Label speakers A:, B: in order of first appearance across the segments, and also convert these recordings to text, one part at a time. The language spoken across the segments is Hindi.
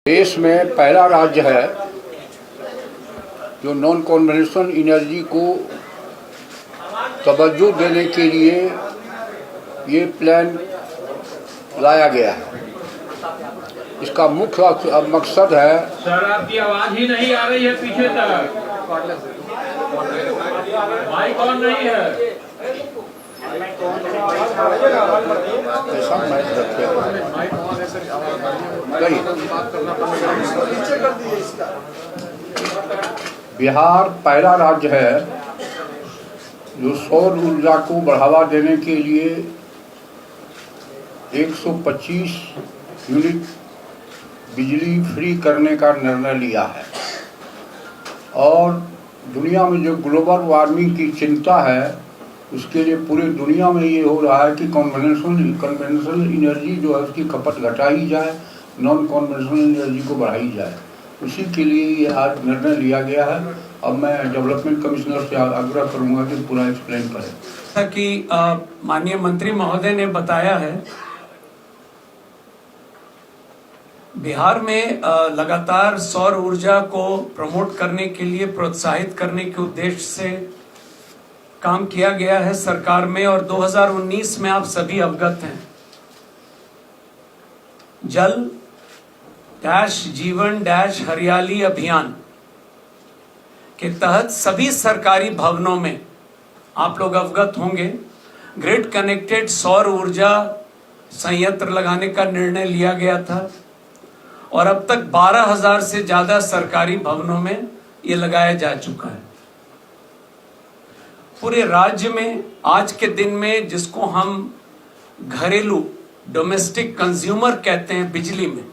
A: देश में पहला राज्य है जो नॉन कन्वेंशनल एनर्जी को तवज्जो देने के लिए ये प्लान लाया गया है। इसका मुख्य मकसद है।
B: सर, आपकी आवाज ही नहीं आ रही है पीछे तक। माइक ऑन नहीं है।
A: ऐसा माइक रखे बिहार पहला राज्य है जो सौर ऊर्जा को बढ़ावा देने के लिए 125 यूनिट बिजली फ्री करने का निर्णय लिया है। और दुनिया में जो ग्लोबल वार्मिंग की चिंता है उसके लिए पूरे दुनिया में ये हो रहा है कि कन्वेंशनल एनर्जी जो है उसकी खपत घटाई जाए, नॉन कन्वेंशनल एनर्जी को बढ़ाई जाए। उसी के लिए ये आज निर्णय लिया गया है। अब मैं डेवलपमेंट कमिश्नर से आग्रह करूंगा कि पूरा एक्सप्लेन करें।
C: जैसा कि माननीय मंत्री महोदय ने बताया है, बिहार में लगातार सौर ऊर्जा को प्रमोट करने के लिए, प्रोत्साहित करने के उद्देश्य से काम किया गया है सरकार में। और 2019 में आप सभी अवगत हैं, जल डैश जीवन डैश हरियाली अभियान के तहत सभी सरकारी भवनों में आप लोग अवगत होंगे, ग्रिड कनेक्टेड सौर ऊर्जा संयंत्र लगाने का निर्णय लिया गया था। और अब तक 12,000 से ज्यादा सरकारी भवनों में ये लगाया जा चुका है। पूरे राज्य में आज के दिन में, जिसको हम घरेलू डोमेस्टिक कंज्यूमर कहते हैं, बिजली में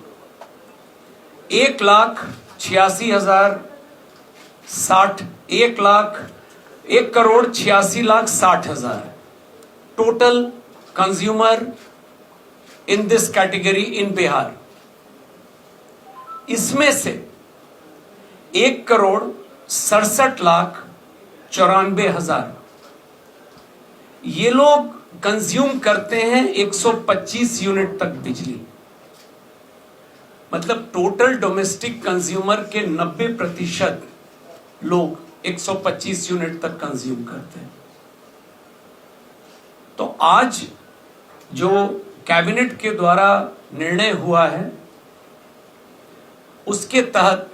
C: 1,86,60,000 total consumer in this category इन बिहार। इसमें से 1,67,94,000 ये लोग कंज्यूम करते हैं 125 यूनिट तक बिजली। मतलब टोटल डोमेस्टिक कंज्यूमर के 90% लोग 125 यूनिट तक कंज्यूम करते हैं। तो आज जो कैबिनेट के द्वारा निर्णय हुआ है उसके तहत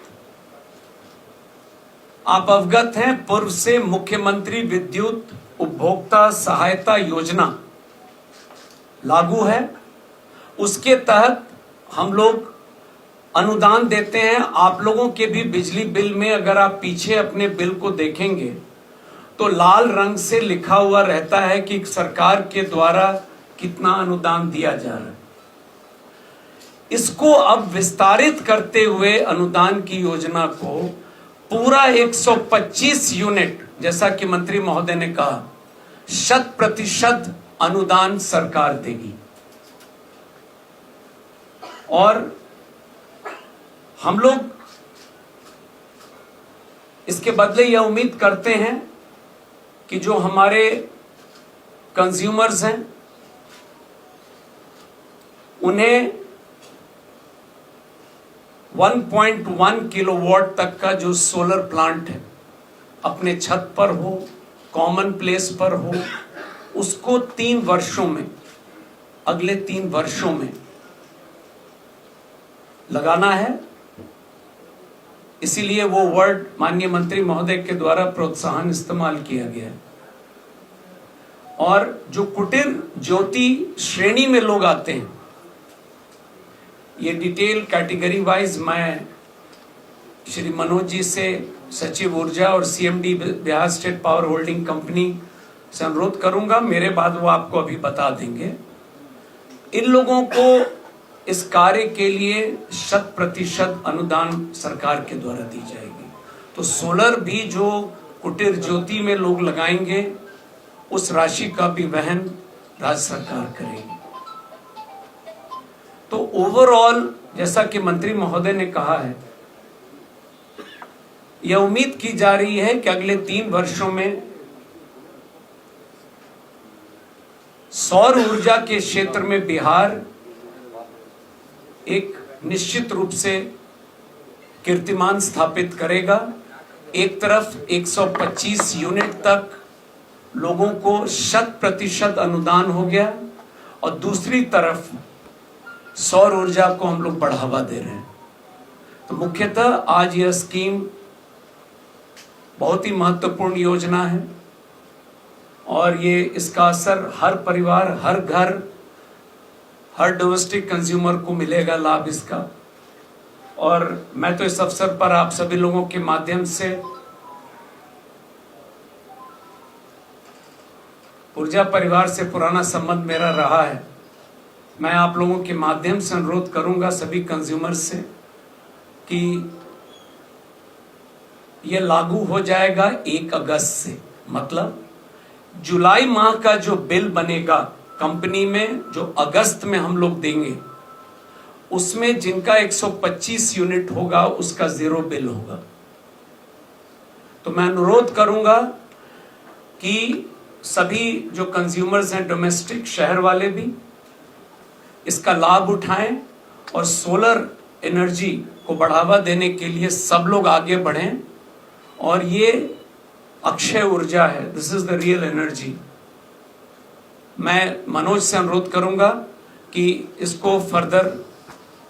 C: आप अवगत हैं, पूर्व से मुख्यमंत्री विद्युत उपभोक्ता सहायता योजना लागू है। उसके तहत हम लोग अनुदान देते हैं। आप लोगों के भी बिजली बिल में अगर आप पीछे अपने बिल को देखेंगे तो लाल रंग से लिखा हुआ रहता है कि सरकार के द्वारा कितना अनुदान दिया जा रहा है। इसको अब विस्तारित करते हुए अनुदान की योजना को पूरा 125 यूनिट, जैसा कि मंत्री महोदय ने कहा, 100% अनुदान सरकार देगी। और हम लोग इसके बदले यह उम्मीद करते हैं कि जो हमारे कंज्यूमर्स हैं उन्हें 1.1 किलोवाट तक का जो सोलर प्लांट है अपने छत पर हो, कॉमन प्लेस पर हो, उसको 3 वर्षों में, अगले 3 वर्षों में लगाना है। इसीलिए वो वर्ड माननीय मंत्री महोदय के द्वारा प्रोत्साहन इस्तेमाल किया गया है। और जो कुटीर ज्योति श्रेणी में लोग आते हैं, ये डिटेल कैटेगरी वाइज मैं श्री मनोज जी से, सचिव ऊर्जा और CMD Bihar state power holding company से अनुरोध करूंगा। मेरे बाद वो आपको अभी बता देंगे। इन लोगों को इस कार्य के लिए 100% अनुदान सरकार के द्वारा दी जाएगी। तो सोलर भी जो कुटीर ज्योति में लोग लगाएंगे उस राशि का भी वहन राज्य सरकार करेगी। तो ओवरऑल, जैसा कि मंत्री महोदय ने कहा है, यह उम्मीद की जा रही है कि अगले 3 वर्षों में सौर ऊर्जा के क्षेत्र में बिहार एक निश्चित रूप से कीर्तिमान स्थापित करेगा। एक तरफ 125 यूनिट तक लोगों को 100% अनुदान हो गया और दूसरी तरफ सौर ऊर्जा को हम लोग बढ़ावा दे रहे हैं। तो मुख्यतः आज यह स्कीम बहुत ही महत्वपूर्ण योजना है और ये इसका असर हर परिवार, हर घर, हर डोमेस्टिक कंज्यूमर को मिलेगा लाभ इसका। और मैं तो इस अवसर पर आप सभी लोगों के माध्यम से ऊर्जा परिवार से पुराना संबंध मेरा रहा है, मैं आप लोगों के माध्यम से अनुरोध करूंगा सभी कंज्यूमर से कि यह लागू हो जाएगा 1 अगस्त से। मतलब जुलाई माह का जो बिल बनेगा कंपनी में, जो अगस्त में हम लोग देंगे, उसमें जिनका 125 यूनिट होगा उसका 0 बिल होगा। तो मैं अनुरोध करूंगा कि सभी जो कंज्यूमर्स हैं डोमेस्टिक, शहर वाले भी इसका लाभ उठाएं और सोलर एनर्जी को बढ़ावा देने के लिए सब लोग आगे बढ़ें। और ये अक्षय ऊर्जा है, this is the real energy. मैं मनोज से अनुरोध करूंगा कि इसको फर्दर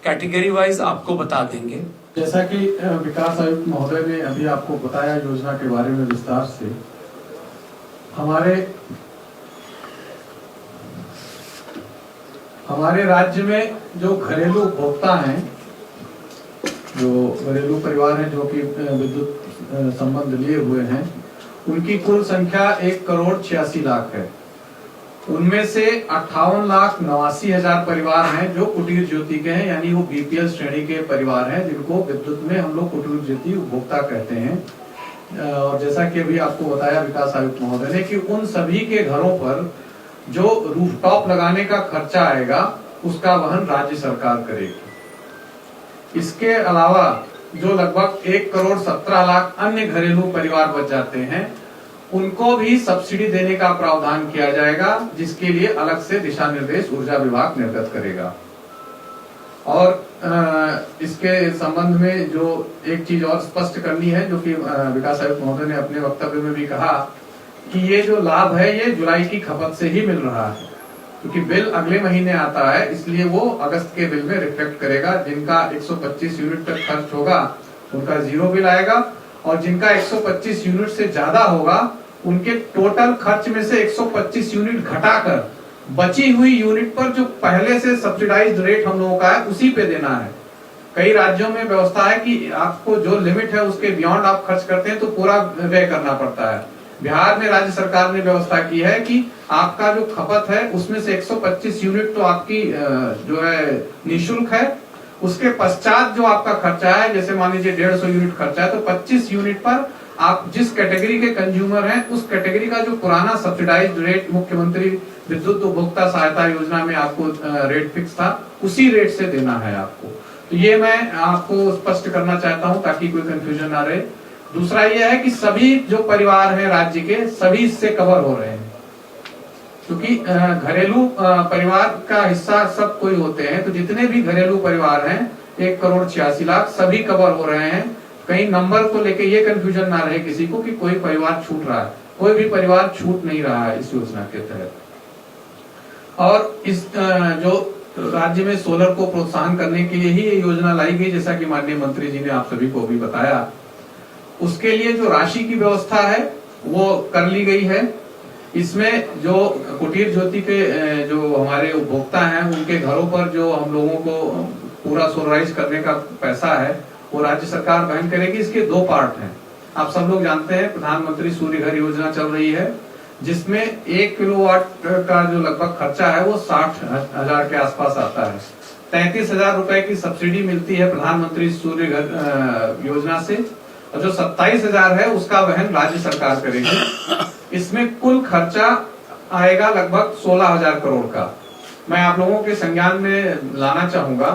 C: कैटेगरी वाइज आपको बता देंगे।
D: जैसा कि विकास आयुक्त महोदय ने अभी आपको बताया योजना के बारे में विस्तार से, हमारे राज्य में जो घरेलू उपभोक्ता हैं, जो घरेलू परिवार हैं जो कि विद्युत संबंध लिए हुए हैं, उनकी कुल संख्या 1,86,00,000 है। उनमें से 58,89,000 परिवार हैं जो कुटीर ज्योति के हैं, यानी वो बीपीएल श्रेणी के परिवार हैं जिनको विद्युत में हम लोग कुटीर ज्योति उपभोक्ता कहते हैं। और जैसा कि अभी आपको बताया विकास आयुक्त महोदय ने कि उन सभी के घरों पर जो रूफटॉप लगाने का खर्चा आएगा उसका वहन राज्य सरकार करेगी। इसके अलावा जो लगभग 1,17,00,000 अन्य घरेलू परिवार बच जाते हैं, उनको भी सब्सिडी देने का प्रावधान किया जाएगा, जिसके लिए अलग से दिशा निर्देश ऊर्जा विभाग निर्गत करेगा। और इसके संबंध में जो एक चीज और स्पष्ट करनी है, जो कि विकास आयुक्त महोदय ने अपने वक्तव्य में भी कहा कि ये जो लाभ है ये जुलाई की खपत से ही मिल रहा है, क्योंकि बिल अगले महीने आता है, इसलिए वो अगस्त के बिल में रिफ्लेक्ट करेगा। जिनका 125 यूनिट तक खर्च होगा उनका 0 बिल आएगा, और जिनका 125 यूनिट से ज्यादा होगा उनके टोटल खर्च में से 125 यूनिट घटाकर बची हुई यूनिट पर जो पहले से सब्सिडाइज्ड रेट हम लोगों का है उसी पे देना है। कई राज्यों में व्यवस्था है कि आपको जो लिमिट है उसके बियॉन्ड आप खर्च करते हैं तो पूरा व्यय करना पड़ता है। बिहार में राज्य सरकार ने व्यवस्था की है कि आपका जो खपत है उसमें से 125 यूनिट तो आपकी जो है निःशुल्क है, उसके पश्चात जो आपका खर्चा है, जैसे मान लीजिए 150 यूनिट खर्चा है, तो 25 यूनिट पर आप जिस कैटेगरी के कंज्यूमर हैं उस कैटेगरी का जो पुराना सब्सिडाइज्ड रेट मुख्यमंत्री विद्युत उपभोक्ता सहायता योजना में आपको रेट फिक्स था, उसी रेट से देना है आपको। तो ये मैं आपको स्पष्ट करना चाहता हूं ताकि कोई कंफ्यूजन ना रहे। दूसरा ये है कि सभी जो परिवार हैं राज्य के, सभी इससे कवर हो रहे हैं, क्योंकि घरेलू परिवार का हिस्सा सब कोई होते हैं। तो जितने भी घरेलू परिवार हैं 1,86,00,000 सभी कवर हो रहे हैं। कहीं नंबर को लेके ये कंफ्यूजन ना रहे किसी को कि कोई परिवार छूट रहा है, कोई भी परिवार छूट नहीं रहा है इस योजना के तहत। और इस जो राज्य में सोलर को प्रोत्साहन करने के लिए ही ये योजना लाई गई, जैसा कि माननीय मंत्री जी ने आप सभी को भी बताया। उसके लिए जो राशि की व्यवस्था है वो कर ली गई है। इसमें जो कुटीर ज्योति के जो हमारे उपभोक्ता हैं उनके घरों पर जो हम लोगों को पूरा सोलराइज करने का पैसा है वो राज्य सरकार वहन करेगी। इसके 2 पार्ट हैं। आप सब लोग जानते हैं प्रधानमंत्री सूर्य घर योजना चल रही है, जिसमें 1 किलोवाट का जो लगभग खर्चा है वो 60,000 के आसपास आता है। 33,000 रुपए की सब्सिडी मिलती है प्रधानमंत्री सूर्य घर योजना से, और जो 27,000 है उसका वहन राज्य सरकार करेगी। इसमें कुल खर्चा आएगा लगभग 16,000 करोड़ का। मैं आप लोगों के संज्ञान में लाना चाहूंगा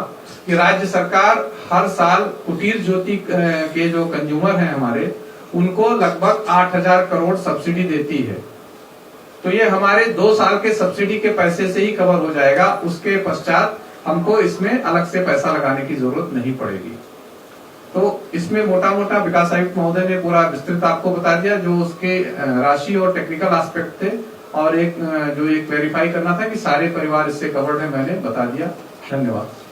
D: कि राज्य सरकार हर साल कुटीर ज्योति के जो कंज्यूमर हैं हमारे, उनको लगभग 8,000 करोड़ सब्सिडी देती है। तो ये हमारे 2 साल के सब्सिडी के पैसे से ही कवर हो जाएगा। उसके पश्चात हमको इसमें अलग से पैसा लगाने की जरूरत नहीं पड़ेगी। तो इसमें मोटा मोटा विकास आयुक्त महोदय ने पूरा विस्तृत आपको बता दिया, जो उसके राशि और टेक्निकल एस्पेक्ट थे, और एक जो ये क्लेरिफाई करना था कि सारे परिवार इससे कवर्ड है, मैंने बता दिया। धन्यवाद।